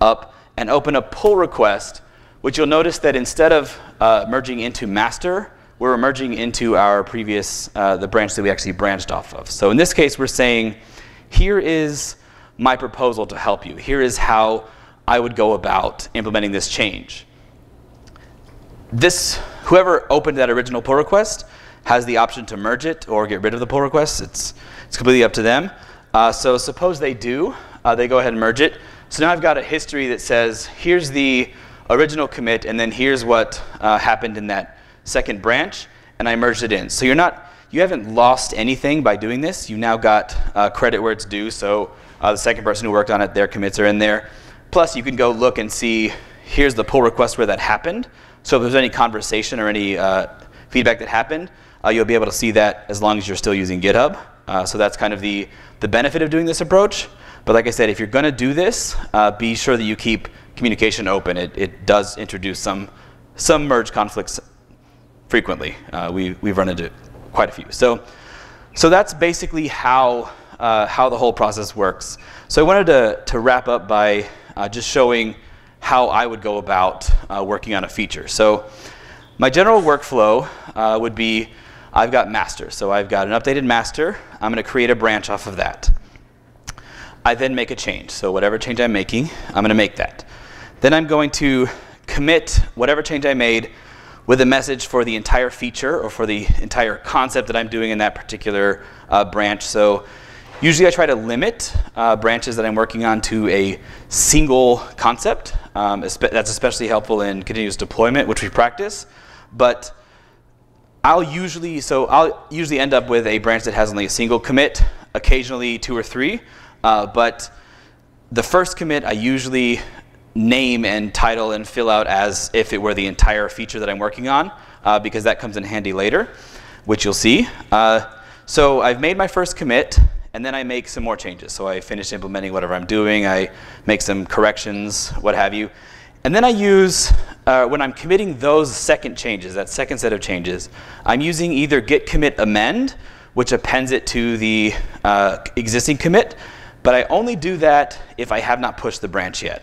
up, and open a pull request, which you'll notice that instead of merging into master, we're merging into our previous, the branch that we actually branched off of. So in this case, we're saying, here is my proposal to help you. Here is how I would go about implementing this change. Whoever opened that original pull request has the option to merge it or get rid of the pull request. It's completely up to them. So suppose they do, they go ahead and merge it. So now I've got a history that says, here's the original commit, and then here's what happened in that second branch, and I merged it in. So you haven't lost anything by doing this. You now got credit where it's due. So the second person who worked on it, their commits are in there. Plus, you can go look and see, here's the pull request where that happened. So if there's any conversation or any feedback that happened, you'll be able to see that as long as you're still using GitHub. So that's kind of the benefit of doing this approach. But like I said, if you're going to do this, be sure that you keep communication open. It does introduce some merge conflicts frequently. We've run into quite a few. So that's basically how the whole process works. So I wanted to wrap up by just showing how I would go about working on a feature. So my general workflow would be, I've got master. So I've got an updated master. I'm going to create a branch off of that. I then make a change. So whatever change I'm making, I'm going to make that. Then I'm going to commit whatever change I made with a message for the entire feature or for the entire concept that I'm doing in that particular branch. So usually I try to limit branches that I'm working on to a single concept. That's especially helpful in continuous deployment, which we practice. But I'll usually end up with a branch that has only a single commit, occasionally 2 or 3. But the first commit I usually name and title and fill out as if it were the entire feature that I'm working on, because that comes in handy later, which you'll see. So I've made my first commit, and then I make some more changes. So I finish implementing whatever I'm doing. I make some corrections, what have you. And then I use, when I'm committing those second changes, that second set of changes, I'm using either git commit amend, which appends it to the existing commit, but I only do that if I have not pushed the branch yet.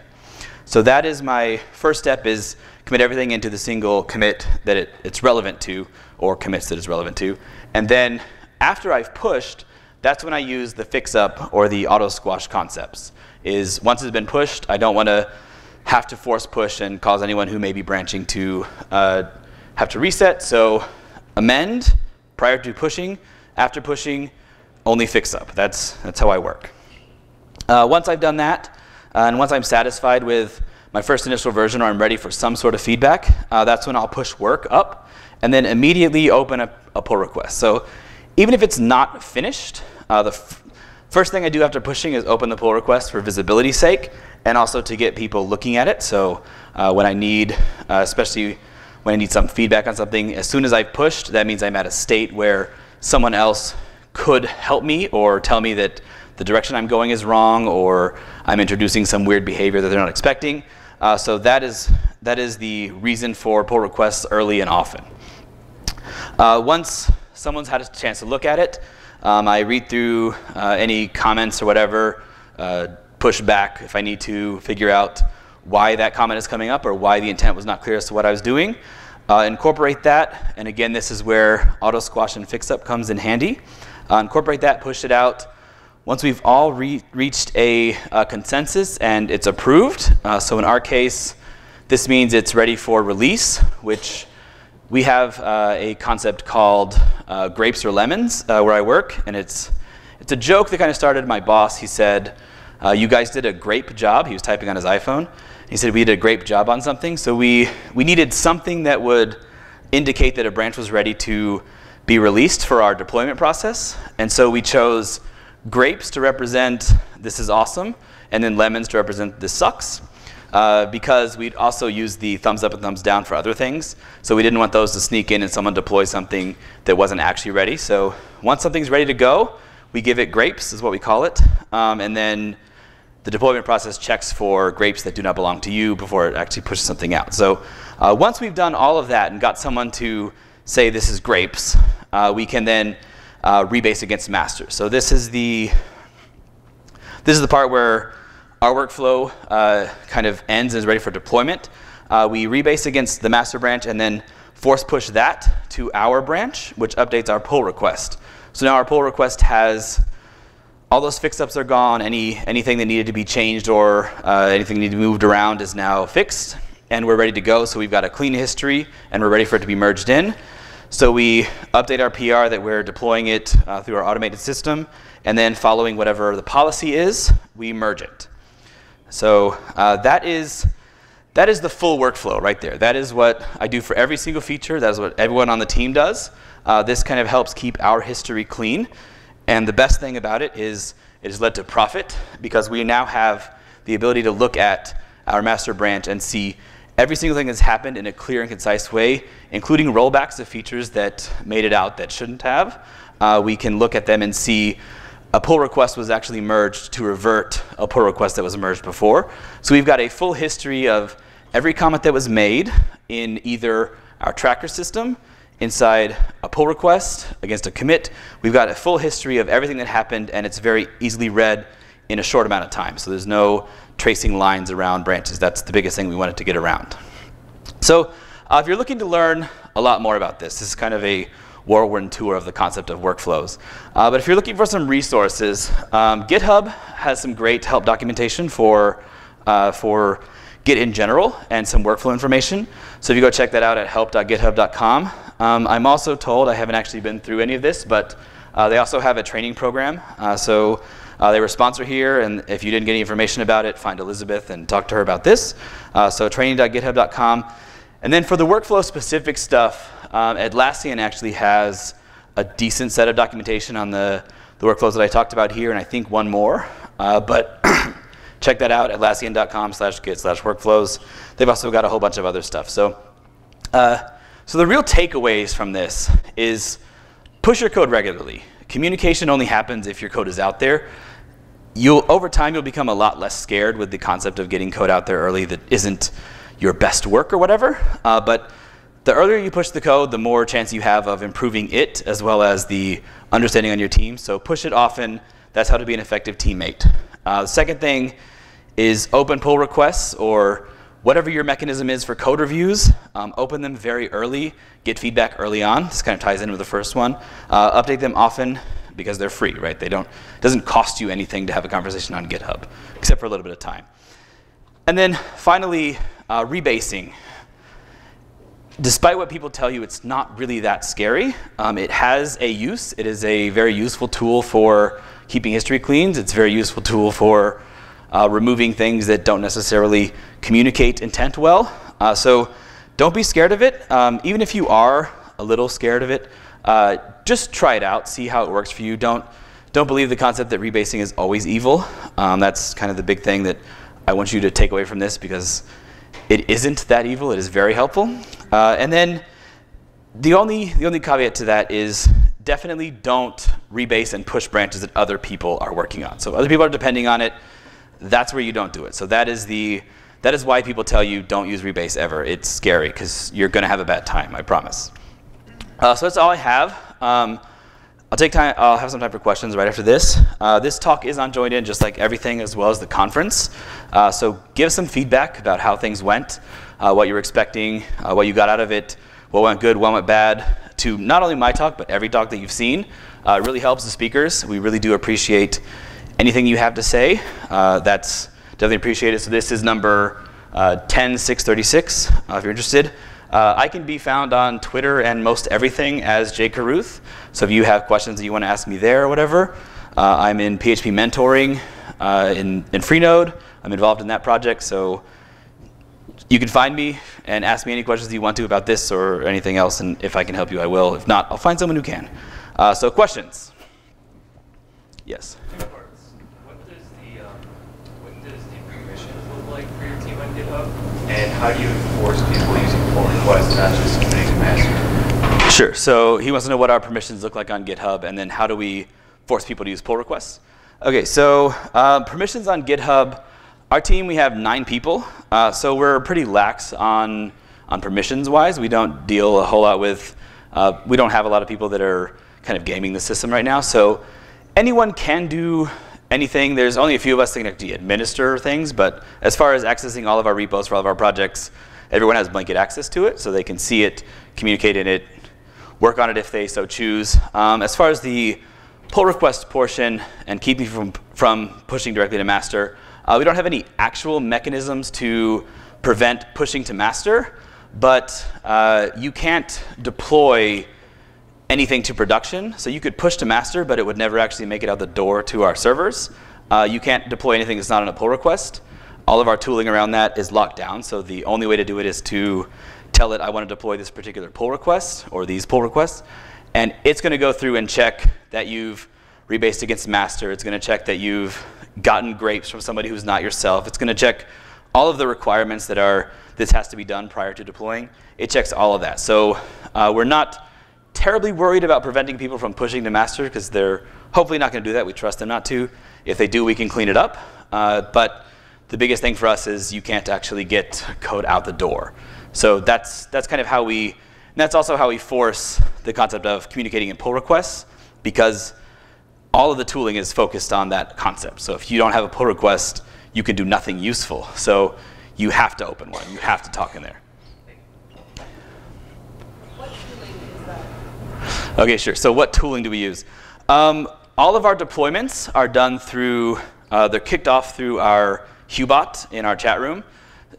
So that is my first step, is commit everything into the single commit that it's relevant to, or commits that it's relevant to. And then after I've pushed, that's when I use the fix-up or the auto-squash concepts. Is once it's been pushed, I don't want to have to force push and cause anyone who may be branching to have to reset. So amend prior to pushing, after pushing, only fix-up. That's how I work. Once I've done that, and once I'm satisfied with my first initial version, or I'm ready for some sort of feedback, that's when I'll push work up and then immediately open a pull request. So even if it's not finished, the first thing I do after pushing is open the pull request for visibility's sake, and also to get people looking at it. So when I need, especially when I need some feedback on something, as soon as I've pushed, that means I'm at a state where someone else could help me or tell me that the direction I'm going is wrong, or I'm introducing some weird behavior that they're not expecting. So that is the reason for pull requests early and often. Once someone's had a chance to look at it, I read through any comments or whatever, push back if I need to figure out why that comment is coming up or why the intent was not clear as to what I was doing. Incorporate that, and again, this is where auto squash and fix up comes in handy. Incorporate that, push it out. once we've all reached a consensus and it's approved, so in our case, this means it's ready for release, which we have a concept called grapes or lemons where I work, and it's a joke that kind of started my boss. He said, you guys did a great job. He was typing on his iPhone. He said we did a great job on something, so we needed something that would indicate that a branch was ready to be released for our deployment process, and so we chose grapes to represent this is awesome, and then lemons to represent this sucks, because we'd also use the thumbs up and thumbs down for other things, so we didn't want those to sneak in and someone deploy something that wasn't actually ready. So once something's ready to go, we give it grapes, is what we call it, and then the deployment process checks for grapes that do not belong to you before it actually pushes something out. So once we've done all of that and got someone to say this is grapes, we can then rebase against master. So this is the part where our workflow kind of ends and is ready for deployment. We rebase against the master branch and then force push that to our branch, which updates our pull request. So now our pull request has all those fix-ups are gone. Anything that needed to be changed or anything that needed to be moved around is now fixed, and we're ready to go. So we've got a clean history, and we're ready for it to be merged in. So we update our PR that we're deploying it through our automated system, and then following whatever the policy is, we merge it. So that is the full workflow right there. That is what I do for every single feature. That is what everyone on the team does. This kind of helps keep our history clean. And the best thing about it is it has led to profit, because we now have the ability to look at our master branch and see every single thing that's happened in a clear and concise way, including rollbacks of features that made it out that shouldn't have. We can look at them and see a pull request was actually merged to revert a pull request that was merged before. So we've got a full history of every comment that was made in either our tracker system, inside a pull request, against a commit. We've got a full history of everything that happened, and it's very easily read in a short amount of time. So there's no tracing lines around branches. That's the biggest thing we wanted to get around. So if you're looking to learn a lot more about this is kind of a whirlwind tour of the concept of workflows. But if you're looking for some resources, GitHub has some great help documentation for Git in general and some workflow information. So if you go check that out at help.github.com. I'm also told, I haven't actually been through any of this, but they also have a training program. They were a sponsor here, and if you didn't get any information about it, find Elizabeth and talk to her about this. So training.github.com. And then for the workflow specific stuff, Atlassian actually has a decent set of documentation on the workflows that I talked about here, and I think one more. But check that out, atlassian.com/git/workflows. They've also got a whole bunch of other stuff. So the real takeaways from this is push your code regularly. Communication only happens if your code is out there. Over time, you'll become a lot less scared with the concept of getting code out there early that isn't your best work or whatever. But the earlier you push the code, the more chance you have of improving it, as well as the understanding on your team. So push it often. That's how to be an effective teammate. The second thing is open pull requests, or whatever your mechanism is for code reviews. Open them very early, get feedback early on. This kind of ties in with the first one. Update them often because they're free, right? It doesn't cost you anything to have a conversation on GitHub, except for a little bit of time. And then finally, rebasing. Despite what people tell you, it's not really that scary. It has a use. It is a very useful tool for keeping history clean. It's a very useful tool for removing things that don't necessarily communicate intent well. So don't be scared of it. Even if you are a little scared of it, just try it out, see how it works for you. Don't believe the concept that rebasing is always evil. That's kind of the big thing that I want you to take away from this, because it isn't that evil. It is very helpful. And then the only caveat to that is definitely don't rebase and push branches that other people are working on. So if other people are depending on it, that's where you don't do it. So that is why people tell you don't use rebase ever. It's scary because you're going to have a bad time, I promise. So that's all I have. I'll have some time for questions right after this. This talk is on Join In, just like everything, as well as the conference. So give some feedback about how things went, what you were expecting, what you got out of it, what went good, what went bad, to not only my talk, but every talk that you've seen. It really helps the speakers. We really do appreciate anything you have to say. That's definitely appreciated. So this is number 10636, if you're interested. I can be found on Twitter and most everything as J. Carouth. So if you have questions that you want to ask me there or whatever, I'm in PHP mentoring in Freenode. I'm involved in that project, so you can find me and ask me any questions you want to about this or anything else, and if I can help you, I will. If not, I'll find someone who can. So questions? Yes? Two parts. What does the permissions look like for your team on GitHub? And how do you enforce people using pull requests, not just submitting to master? Sure. So he wants to know what our permissions look like on GitHub, and then how do we force people to use pull requests? OK, so permissions on GitHub. Our team, we have 9 people, so we're pretty lax on permissions-wise. We don't deal a whole lot with, we don't have a lot of people that are kind of gaming the system right now. So anyone can do anything. There's only a few of us that can actually administer things, but as far as accessing all of our repos for all of our projects, everyone has blanket access to it, so they can see it, communicate in it, work on it if they so choose. As far as the pull request portion and keeping from pushing directly to master, we don't have any actual mechanisms to prevent pushing to master, but you can't deploy anything to production. So you could push to master, but it would never actually make it out the door to our servers. You can't deploy anything that's not on a pull request. All of our tooling around that is locked down, so the only way to do it is to tell it, I want to deploy this particular pull request, or these pull requests, and it's going to go through and check that you've rebased against master. It's going to check that you've gotten grapes from somebody who's not yourself. It's going to check all of the requirements that are, this has to be done prior to deploying. It checks all of that. So we're not terribly worried about preventing people from pushing to master, because they're hopefully not going to do that. We trust them not to. If they do, we can clean it up. But the biggest thing for us is you can't actually get code out the door. So that's kind of how we, and that's also how we force the concept of communicating in pull requests, because all of the tooling is focused on that concept. So if you don't have a pull request, you can do nothing useful. So you have to open one. You have to talk in there. What tooling is that? OK, sure. So what tooling do we use? All of our deployments are done through, they're kicked off through our Hubot in our chat room.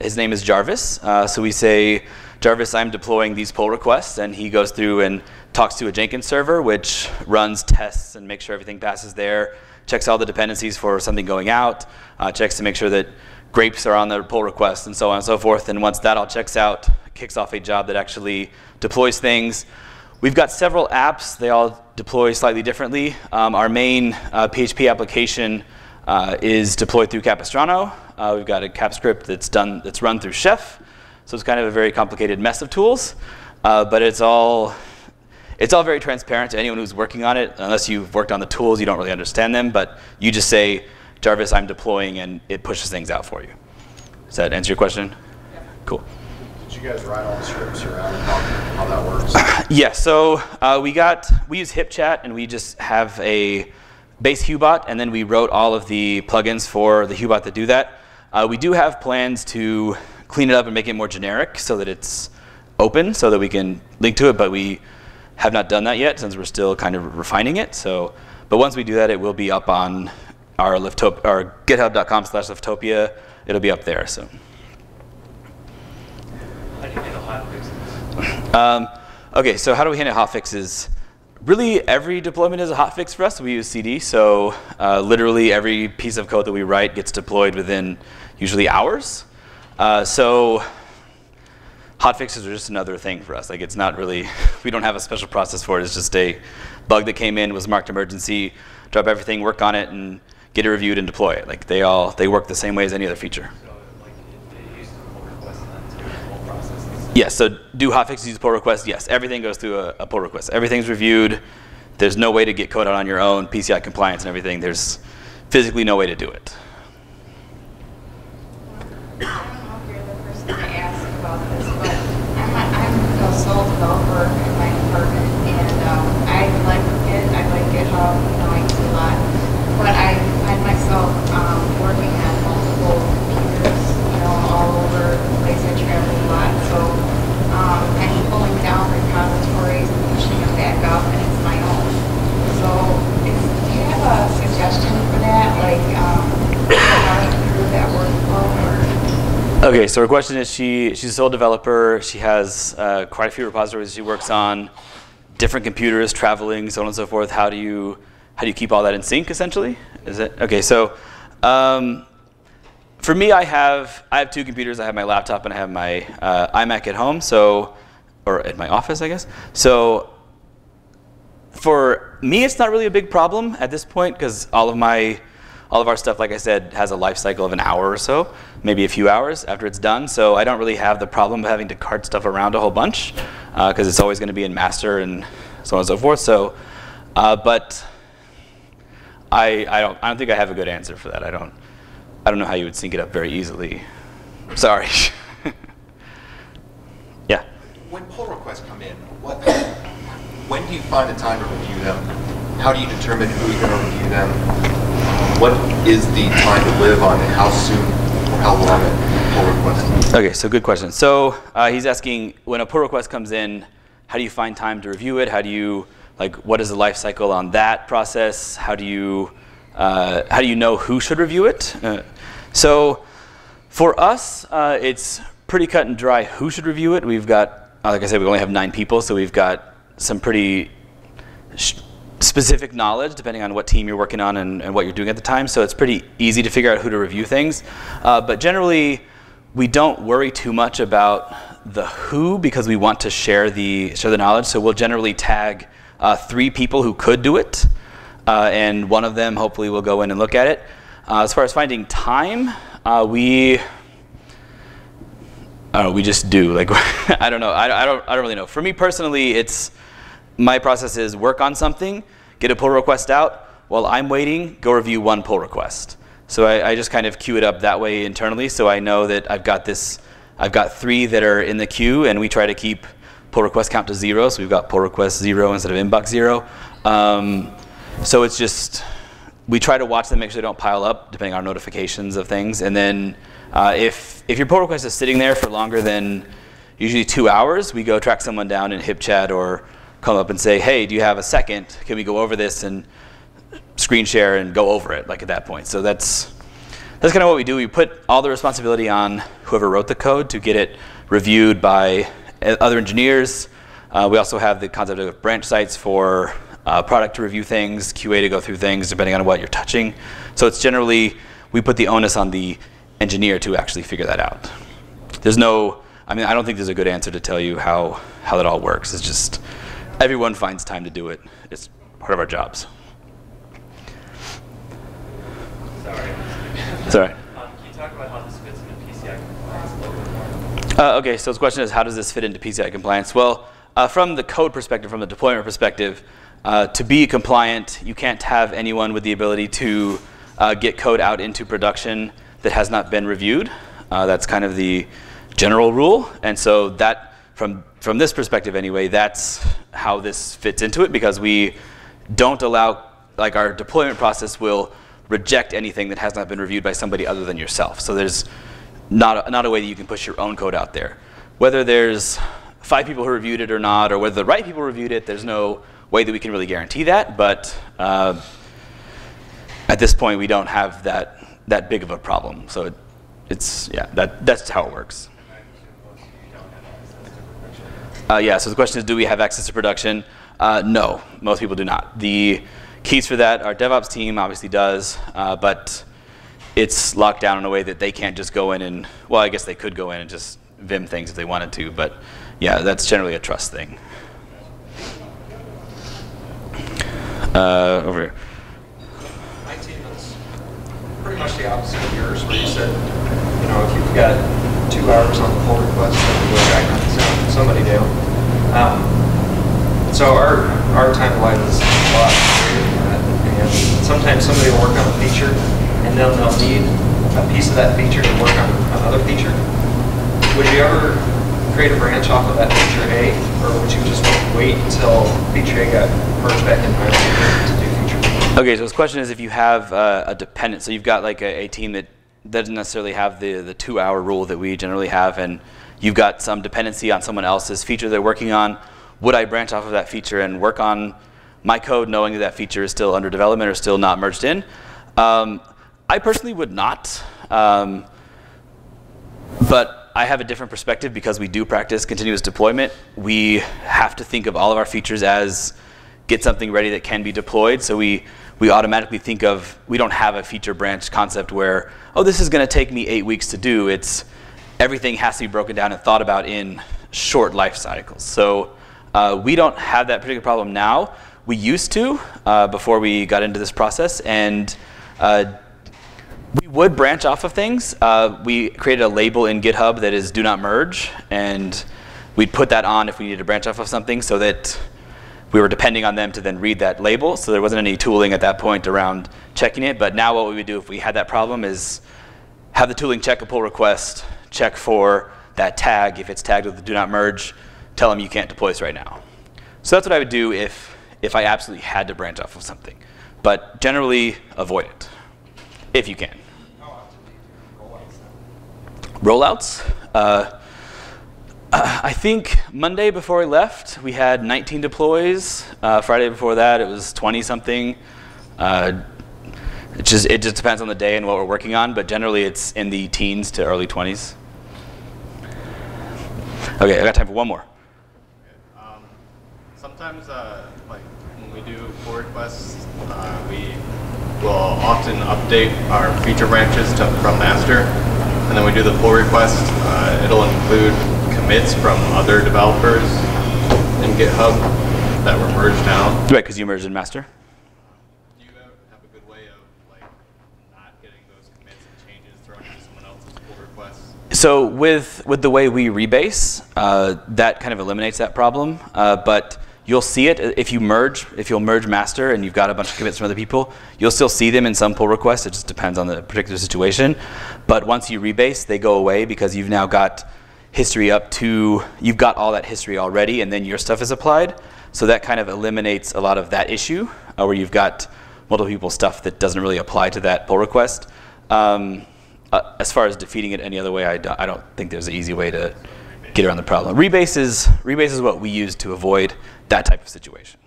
His name is Jarvis. So we say, Jarvis, I'm deploying these pull requests. And he goes through and talks to a Jenkins server, which runs tests and makes sure everything passes there, checks all the dependencies for something going out, checks to make sure that grapes are on the pull request, and so on and so forth. And once that all checks out, kicks off a job that actually deploys things. We've got several apps. They all deploy slightly differently. Our main PHP application is deployed through Capistrano. We've got a cap script that's run through Chef. So it's kind of a very complicated mess of tools. But it's all very transparent to anyone who's working on it. Unless you've worked on the tools, you don't really understand them. But you just say, Jarvis, I'm deploying, and it pushes things out for you. Does that answer your question? Yeah. Cool. Did you guys write all the scripts around how that works? Yeah, so we use HipChat, and we just have a base Hubot, and then we wrote all of the plugins for the Hubot that do that. We do have plans to clean it up and make it more generic so that it's open, so that we can link to it, but we have not done that yet since we're still kind of refining it. So, but once we do that, it will be up on our github.com/Liftopia. It'll be up there. So. How do you handle hotfixes? OK, so how do we handle hotfixes? Really, every deployment is a hotfix for us. We use CD, so literally every piece of code that we write gets deployed within usually hours. So hotfixes are just another thing for us. Like, it's not really, we don't have a special process for it. It's just a bug that came in, was marked emergency, drop everything, work on it, and get it reviewed and deploy it. Like, they work the same way as any other feature. So, like, it uses pull requests then too, the whole process. Yes, so do hotfixes use pull requests? Yes, everything goes through a pull request. Everything's reviewed. There's no way to get code out on your own, PCI compliance and everything. There's physically no way to do it. I don't know if you're the person to ask about this, but I'm a sole developer in my department, and I like Git, I like GitHub, I use a lot, but I find myself working on multiple computers, all over the place. I travel a lot, so I'm pulling down repositories and pushing them back up, and it's my own. So do you have a suggestion for that? Like, Okay, so her question is she's a sole developer. She has quite a few repositories she works on, different computers, traveling, so on and so forth. How do you keep all that in sync, essentially? Is it okay? So for me, I have 2 computers. I have my laptop and I have my iMac at home, or at my office, I guess. So for me, it's not really a big problem at this point because all of our stuff, like I said, has a life cycle of an hour or so, maybe a few hours after it's done. So I don't really have the problem of having to cart stuff around a whole bunch because it's always going to be in master and so on and so forth. So, but I don't think I have a good answer for that. I don't know how you would sync it up very easily. Sorry. Yeah. When pull requests come in, when do you find the time to review them? How do you determine who's going to review them? What is the time to live on and how soon or how long a pull request? Okay, so good question. So he's asking, when a pull request comes in, how do you find time to review it? How do you, what is the life cycle on that process? How do you know who should review it? So for us, it's pretty cut and dry who should review it. We've got, like I said, we only have 9 people, so we've got some pretty specific knowledge depending on what team you're working on and what you're doing at the time. So it's pretty easy to figure out who to review things. But generally, we don't worry too much about the who because we want to share the knowledge. So we'll generally tag 3 people who could do it, and one of them hopefully will go in and look at it. As far as finding time, we just do. I don't know. I don't really know. For me personally, my process is work on something, get a pull request out. While I'm waiting, go review 1 pull request. So I just kind of queue it up that way internally. So I know that I've got 3 that are in the queue, and we try to keep pull request count to 0. So we've got pull request 0 instead of inbox 0. So it's just, we try to watch them, make sure they don't pile up, depending on notifications of things. And then if your pull request is sitting there for longer than usually 2 hours, we go track someone down in HipChat or come up and say, hey, do you have a second? Can we go over this and screen share and go over it, at that point? So that's kind of what we do. We put all the responsibility on whoever wrote the code to get it reviewed by other engineers. We also have the concept of branch sites for product to review things, QA to go through things, depending on what you're touching. So it's generally, we put the onus on the engineer to actually figure that out. I don't think there's a good answer to tell you how that all works. It's just, everyone finds time to do it. It's part of our jobs. Sorry. It's all right. Can you talk about how this fits into PCI compliance a little bit more? Okay, so the question is, how does this fit into PCI compliance? Well, from the code perspective, from the deployment perspective, to be compliant, you can't have anyone with the ability to get code out into production that has not been reviewed. That's kind of the general rule. And so that, from this perspective anyway, that's how this fits into it, because we don't allow, our deployment process will reject anything that has not been reviewed by somebody other than yourself. So there's not a way that you can push your own code out there. Whether there's 5 people who reviewed it or not, or whether the right people reviewed it, there's no way that we can really guarantee that. But at this point, we don't have that big of a problem. So that's how it works. Yeah, so the question is, do we have access to production? No, most people do not. The keys for that, our DevOps team obviously does, but it's locked down in a way that they can't just go in and, well, I guess they could go in and just Vim things if they wanted to, but yeah, that's generally a trust thing. Over here. My team is pretty much the opposite of yours, where you said, if you've got 2 hours on the pull request, then you go back and send somebody down. So our timeline is a lot greater than that. And sometimes somebody will work on a feature, and then they'll need a piece of that feature to work on another feature. Would you ever create a branch off of that feature A, or would you just wait until feature A got merged back in to do feature B? Okay, so this question is if you have a dependent, so you've got a team that doesn't necessarily have the 2-hour rule that we generally have, and you've got some dependency on someone else's feature they're working on. Would I branch off of that feature and work on my code knowing that feature is still under development or still not merged in? I personally would not. But I have a different perspective because we do practice continuous deployment. We have to think of all of our features as get something ready that can be deployed. So we automatically think of, we don't have a feature branch concept where, oh, this is going to take me 8 weeks to do. It's everything has to be broken down and thought about in short life cycles. So we don't have that particular problem now. We used to before we got into this process, and we would branch off of things. We created a label in GitHub that is do not merge, and we'd put that on if we needed to branch off of something so that we were depending on them to then read that label. So there wasn't any tooling at that point around checking it. But now what we would do if we had that problem is have the tooling check a pull request, check for that tag. If it's tagged with the do not merge, tell them you can't deploy this right now. So that's what I would do if I absolutely had to branch off of something. But generally, avoid it, if you can. Rollouts? I think Monday before I left, we had 19 deploys. Friday before that, it was 20-something. It just depends on the day and what we're working on, but generally it's in the teens to early 20s. Okay, I got time for one more. Sometimes, like when we do pull requests, we will often update our feature branches from master, and then we do the pull request. It'll include commits from other developers in GitHub that were merged down. Right, because you merged in master. Do you have a good way of like not getting those commits and changes thrown into someone else's pull requests? So with the way we rebase, that kind of eliminates that problem. But you'll see it if you'll merge master and you've got a bunch of commits from other people, you'll still see them in some pull requests. It just depends on the particular situation. But once you rebase, they go away because you've now got history you've got all that history already, and then your stuff is applied. So that kind of eliminates a lot of that issue where you've got multiple people's stuff that doesn't really apply to that pull request. As far as defeating it any other way, I don't think there's an easy way to get around the problem. Rebase is what we use to avoid that type of situation.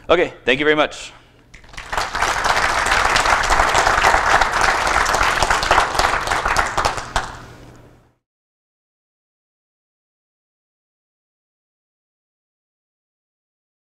Okay, thank you very much.